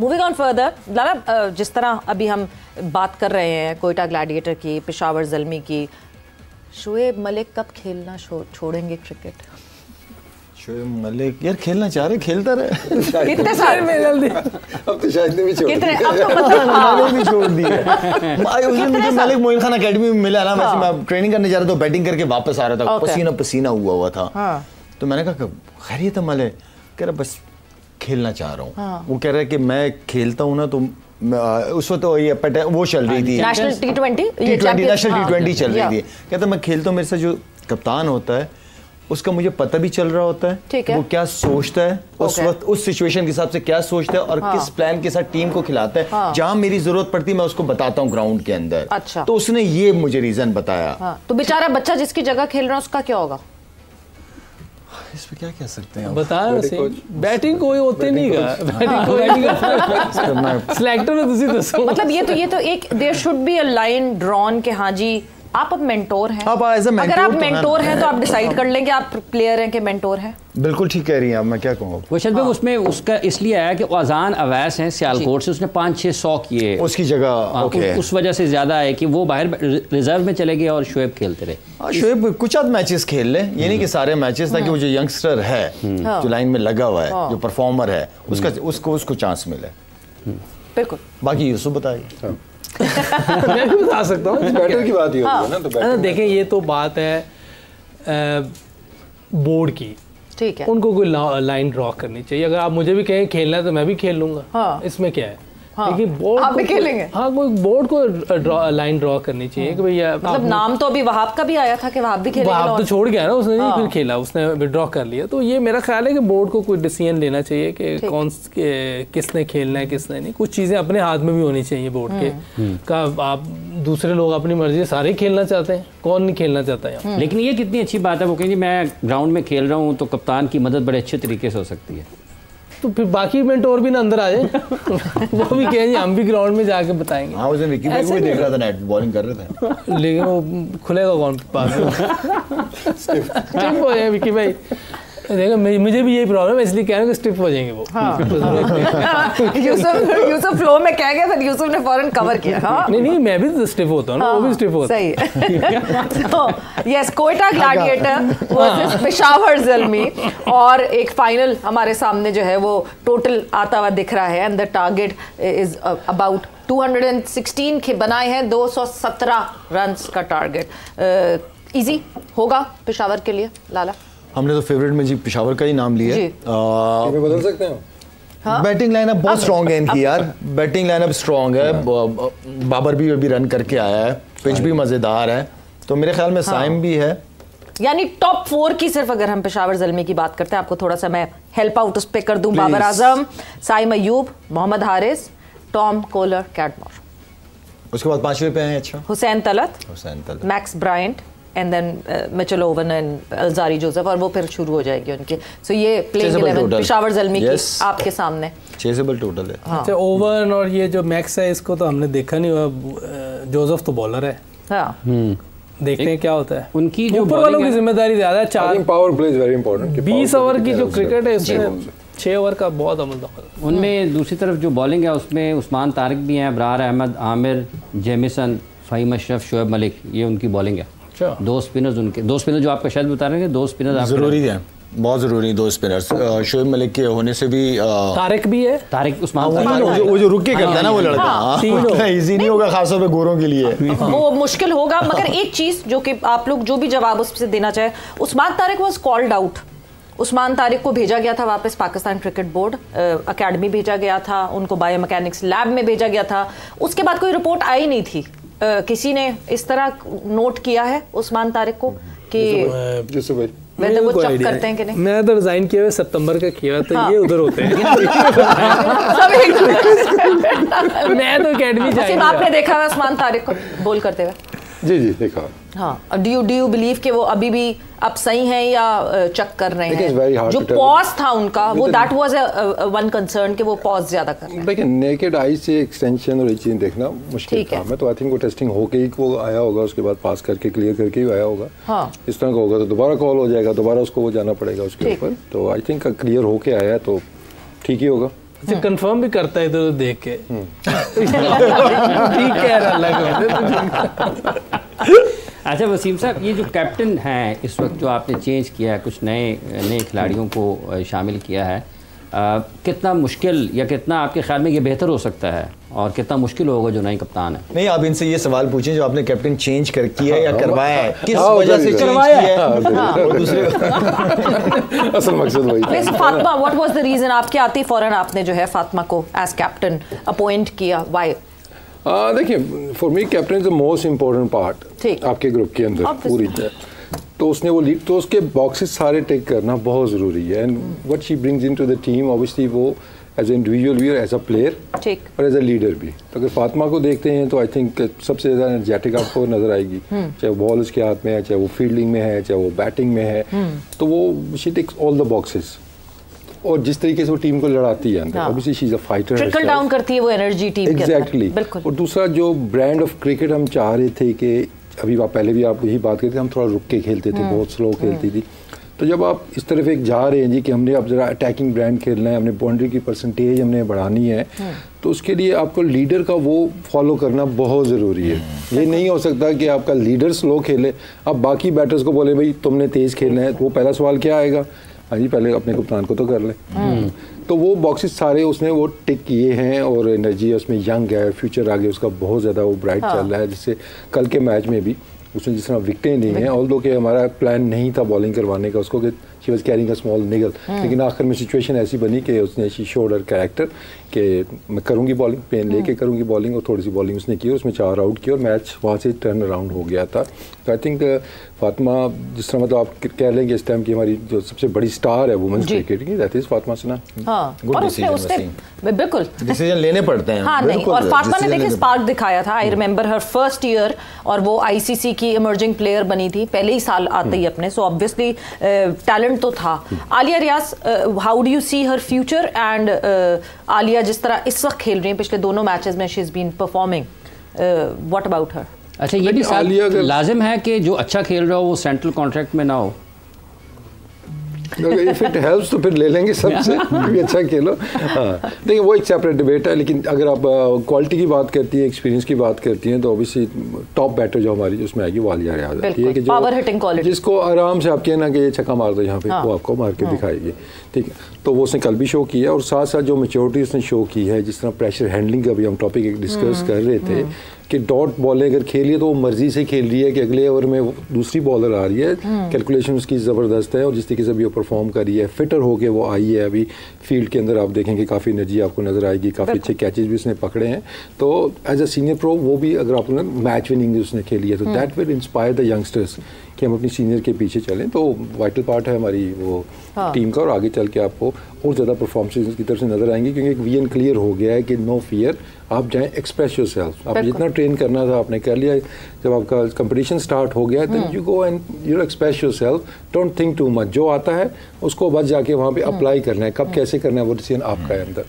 Moving on further, लाला, जिस तरह अभी हम बात कर रहे हैं कोयटा ग्लैडिएटर की, पेशावर ज़ल्मी की, शोएब मलिक कब खेलना छोड़ेंगे क्रिकेट? शोएब मलिक यार खेलना चाह रहे, खेलता रहे। कितने साल में जल्दी अब तो शायद ने भी छोड़ दिया। अब तो मतलब भी छोड़ दिया। उस दिन मुझे मलिक मोइन खान अकेडमी में मिला ना, वैसे मैं ट्रेनिंग करने जा रहा था, बैटिंग करके वापस आ रहा था, पसीना पसीना हुआ था। तो मैंने कहा खैरियत है मलिक? कह रहा बस खेलना चाह रहा हूँ। वो कह रहा है कि मैं खेलता हूँ ना तो उस वक्त वो चल रही थी नेशनल T20 नेशनल T20 चल रही थी। कहता मैं खेलता हूँ, मेरे साथ जो कप्तान होता है उसका मुझे पता भी चल रहा होता है वो क्या सोचता है उस वक्त, उस सिचुएशन के हिसाब से क्या सोचता है और किस प्लान के साथ टीम को खिलाता है। जहां मेरी जरूरत पड़ती है मैं उसको बताता हूँ ग्राउंड के अंदर। अच्छा। तो उसने ये मुझे रीजन बताया। तो बेचारा बच्चा जिसकी जगह खेल रहा है उसका क्या होगा? इस पे क्या कह सकते हैं? बताया बैटिंग कोई होते नहीं गा, बैटिंग कोई नहीं गा, सिलेक्टर में तुसी दसो। मतलब ये तो एक there should be a line drawn के हाँ जी आप अब मेंटोर हैं। अगर आप मेंटोर हैं तो आप डिसाइड कर लें कि आप प्लेयर हैं कि मेंटोर हैं। बिल्कुल ठीक कह रही हैं आप, मैं क्या कहूँ। वैसे भी उसमें उसका इसलिए आया कि अजान अवैस हैं सियालकोट से, उसने 500-600 किए उसकी जगह। उस वजह से ज्यादा है कि वो बाहर रिजर्व में चले गए और शोएब खेलते रहे। शोएब कुछ आध मैचेस खेल ले, ये नहीं कि सारे मैचेस, ताकि वो जो यंगस्टर है जो लाइन में लगा हुआ है, जो परफॉर्मर है, उसको चांस मिले। बिल्कुल। बाकी यूसुफ बताइए। मैं भी बता सकता हूँ, बैटर की बात ही होती है ना। तो बैटर देखें ये तो बात है बोर्ड की, ठीक है, उनको कोई लाइन ड्रॉ करनी चाहिए। अगर आप मुझे भी कहें खेलना है तो मैं भी खेल लूंगा, इसमें क्या है। लेकिन बोर्ड आप भी खेलेंगे? हाँ, कोई बोर्ड को लाइन ड्रॉ करनी चाहिए कि भैया मतलब नाम तो अभी वहाब का भी आया था कि वहाब भी खेलेगा। वहाब तो छोड़ गया ना, उसने नहीं फिर खेला, उसने विड्रॉ कर लिया। तो ये मेरा ख्याल है कि बोर्ड को कोई डिसीजन लेना चाहिए कि किसने खेलना है किसने नहीं। कुछ चीजें अपने हाथ में भी होनी चाहिए बोर्ड के का। आप दूसरे लोग अपनी मर्जी से सारे खेलना चाहते हैं, कौन नहीं खेलना चाहता है। लेकिन ये कितनी अच्छी बात है, वो कहेंगे मैं ग्राउंड में खेल रहा हूँ तो कप्तान की मदद बड़े अच्छे तरीके से हो सकती है। तो फिर बाकी मेंटोर भी ना अंदर आ जाए वो भी कहेंगे हम भी ग्राउंड में जाके बताएंगे। हाँ, उस दिन विकी भाई को भी देख रहा था, नेट बॉलिंग कर रहे थे। लेकिन वो खुलेगा कौन पास स्टिफ हो जाए विकी भाई। देखो मुझे भी यही प्रॉब्लम है, इसलिए कह रहा हूँ कि स्टिफ हो जाएंगे वो। यूसुफ फ्लो में कह गया था, यूसुफ ने फौरन कवर किया। नहीं मैं भी तो स्टिफ होता हूँ ना, वो भी स्टिफ होता है। सही। तो yes, Quetta gladiator versus Peshawar Zalmi, और एक फाइनल हमारे सामने जो है वो टोटल आता हुआ दिख रहा है, and the target is about 216 के बनाए हैं, 217 रन्स का टारगेट। इजी होगा पेशावर के लिए लाला? हमने तो फेवरेट में जी पेशावर का ही नाम लिया है। बदल सकते हैं। बैटिंग लाइनअप बहुत स्ट्रॉन्ग है इनकी यार, बैटिंग लाइनअप स्ट्रॉन्ग है। बाबर भी अभी रन करके आया है, पिच भी मजेदार है, तो मेरे ख्याल में साइम भी है। यानी टॉप 4 की सिर्फ अगर हम पेशावर ज़ल्मी की बात करते हैं, आपको थोड़ा सा मैं हेल्प आउट उस पर कर दूं। Babar Azam, Saim Ayub, Mohammad Haris, Tom Kohler Cadmore, उसके बाद 5वें पे हैं अच्छा Hussain Talat, Max Bryant, and then Mitchell Owen and Alzarri Joseph, और वो फिर शुरू हो जाएगी उनकी। सो ये प्लेइंग 11 पेशावर ज़ल्मी की आपके सामने 6 टोटल है। अच्छा, ओवन और ये जो मैक्स है इसको तो हमने देखा नहीं हुआ, जोसेफ तो बॉलर है। हाँ, देखते हैं क्या होता है। उनकी जो ऊपर वालों की जिम्मेदारी ज्यादा है। 4 power play is very important. 20 over की जो क्रिकेट है इसमें 6 ओवर का बहुत अमल दखल। उनमें दूसरी तरफ जो बॉलिंग है उसमें उस्मान तारिक भी हैं, अबरार अहमद, आमिर, जेमिसन, फ़हीम अशरफ, शोएब मलिक, ये उनकी बॉलिंग है। दो स्पिनर जो आपका शायद बता रहे हैं, 2 स्पिनर जरूरी है, बहुत जरूरी 2 स्पिनर्स। शोएब मलिक के होने से भी तारिक भी है, तारिक उस्मान वो जो रुक के करता है ना वो लड़का, इजी नहीं होगा खासतौर पे गोरों के लिए, वो मुश्किल होगा। मगर एक चीज जो कि आप लोग जो भी जवाब उससे देना चाहे, Usman Tariq was called out. Usman Tariq को भेजा गया था वापस पाकिस्तान क्रिकेट बोर्ड अकेडमी भेजा गया था, उनको बायो मैकेनिक्स लैब में भेजा गया था, उसके बाद कोई रिपोर्ट आई नहीं थी। किसी ने इस तरह नोट किया है उस्मान तारिक को कि वैसे वो चेक करते हैं कि नहीं? मैं तो रिजाइन किया हुआ सितंबर का किया, तो ये उधर होते हैं। मैं तो अकेडमी जाएंगे। आपने देखा है उस्मान तारिक को बोल करते हुए? जी देखा। हाँ, डू यू बिलीव कि वो अभी भी अब सही हैं या चेक कर रहे हैं? जो पॉज था उनका वो दैट वाज वन कंसर्न कि वो पॉज ज्यादा कर रहे हैं। देखिए नेकेड आई से एक्सटेंशन और ये चीज देखना मुश्किल था। मैं तो आई थिंक वो टेस्टिंग होके ही वो आया होगा, उसके बाद पास करके क्लियर करके ही आया होगा। हाँ। इस तरह का होगा तो दोबारा कॉल हो जाएगा, दोबारा उसको वो जाना पड़ेगा उसके ऊपर। तो आई थिंक क्लियर होके आया तो ठीक ही होगा। अच्छा कंफर्म भी करता है इधर देख के ठीक कह रहा लगा। अच्छा वसीम साहब, ये जो कैप्टन हैं इस वक्त जो आपने चेंज किया है, कुछ नए खिलाड़ियों को शामिल किया है, कितना मुश्किल या कितना आपके ख्याल में ये बेहतर हो सकता है और कितना मुश्किल होगा जो नए कप्तान है? नहीं, आप इनसे ये सवाल पूछें जो आपने कैप्टन चेंज कर किया है या करवाया है, किस वजह से करवाया है? दूसरे असल मकसद वही था। Fatima, what was the reason? आपके आते ही फौरन आपने जो है फातिमा को एज कैप्टन अपॉइंट किया, व्हाई? देखिए, for me captain is the most important part आपके ग्रुप के अंदर पूरी तरह। तो उसने वो लीड, तो उसके बॉक्सेस सारे टेक करना बहुत ज़रूरी है। And what she brings into the team, obviously वो एज ए इंडिविजुअल भी और एज अ प्लेयर और एज अ लीडर भी। तो अगर फातिमा को देखते हैं तो आई थिंक सबसे ज़्यादा एनर्जेटिक आपको नज़र आएगी, चाहे वो बॉल उसके हाथ में है, चाहे वो फील्डिंग में है, चाहे वो बैटिंग में है, तो वो she takes all the boxes. और जिस तरीके से वो टीम को लड़ाती है अंदर, obviously she is a fighter, trickle down करती है वो एनर्जी टीम के अंदर। एग्जैक्टली। और दूसरा जो ब्रांड ऑफ क्रिकेट हम चाह रहे थे कि अभी पहले भी आप यही बात करते थे, हम थोड़ा रुक के खेलते थे, बहुत स्लो खेलती थी। तो जब आप इस तरफ एक जा रहे हैं जी कि हमने अब जरा अटैकिंग ब्रांड खेलना है, हमने बाउंड्री की परसेंटेज हमने बढ़ानी है, तो उसके लिए आपको लीडर का वो फॉलो करना बहुत ज़रूरी है। ये नहीं हो सकता कि आपका लीडर स्लो खेले, अब बाकी बैटर्स को बोले भाई तुमने तेज़ खेलना है, तो वो पहला सवाल क्या आएगा, हाँ जी पहले अपने कप्तान को तो कर ले। तो वो बॉक्सेस सारे उसने वो टिक किए हैं और एनर्जी उसमें यंग है, फ्यूचर आगे उसका बहुत ज़्यादा वो ब्राइट चल रहा है। जिससे कल के मैच में भी उसने जिस तरह विकेटें ली हैं, ऑल्दो कि हमारा प्लान नहीं था बॉलिंग करवाने का उसको कि she was carrying a small निगल, लेकिन आखिर में सिचुएशन ऐसी बनी कि उसने शी शोड हर कैरेक्टर कि मैं करूँगी बॉलिंग, पेन लेके करूँगी बॉलिंग, और थोड़ी सी बॉलिंग उसने की, उसमें 4 आउट किया और मैच वहाँ से टर्न अराउंड हो गया था। तो आई थिंक फातिमा जिस तरह मतलब आप कह लेंगे इस टाइम की हमारी जो सबसे बड़ी स्टार है वुमेन्स क्रिकेट की, that is Fatima Sana. Good decision, बिल्कुल डिसीजन लेने पड़ते हैं। हाँ नहीं, और फातिमा ने देखिए स्पार्क दिखाया था। I remember her first year, और वो आईसीसी की इमर्जिंग प्लेयर बनी थी पहले ही साल आते ही अपने, सो ऑब्वियसली टैलेंट तो था। Alia Riaz, how do you see her future? And Alia जिस तरह इस वक्त खेल रही है, पिछले दोनों मैचेस में she is been performing, what about her? अच्छा ये भी लाजिम है कि जो अच्छा खेल रहा हो वो सेंट्रल कॉन्ट्रैक्ट में ना हो? इफ इट हेल्प्स तो फिर ले लेंगे सबसे भी अच्छा खेलो। हाँ देखिए वो एक सेपरेट डिबेट है, लेकिन अगर आप क्वालिटी की बात करती हैं, एक्सपीरियंस की बात करती हैं, तो ऑब्वियसली टॉप बैटर जो हमारी उसमें आएगी वो आलिया रियाज आती है कि जो पावर हिटिंग क्वालिटी, जिसको आराम से आप कहना कि ये छक्का मार दो यहाँ पे, वो आपको मार के दिखाएगी। ठीक है, तो वो उसने कल भी शो किया, और साथ साथ जो मैच्योरिटी उसने शो की है, जिस तरह प्रेशर हैंडलिंग का भी हम टॉपिक एक डिस्कस कर रहे थे कि डॉट बॉलिंग अगर खेलिए तो वो मर्जी से खेल रही है कि अगले ओवर में दूसरी बॉलर आ रही है, कैलकुलेशन उसकी ज़बरदस्त है, और जिस तरीके से भी वो परफॉर्म कर रही है, फिटर होके वो आई है। अभी फील्ड के अंदर आप देखेंगे काफ़ी एनर्जी आपको नज़र आएगी, काफ़ी अच्छे कैचेज भी उसने पकड़े हैं। तो एज अ सीनियर प्रो वो भी अगर आपने मैच विनिंग उसने खेली है, तो that will inspire the youngsters कि हम अपनी सीनियर के पीछे चलें। तो वाइटल पार्ट है हमारी वो टीम का, और आगे चल के आपको और ज़्यादा परफॉर्मेंस की तरफ से नज़र आएंगे, क्योंकि एक विजन क्लियर हो गया है कि नो फियर, आप जाएं एक्सप्रेस योरसेल्फ। आप जितना ट्रेन करना था आपने कर लिया, जब आपका कंपटीशन स्टार्ट हो गया then you go and you express yourself, don't think too much, जो आता है उसको बस जाके वहाँ पे अप्लाई करना है, कब कैसे करना है वो डिसीजन आपका है अंदर।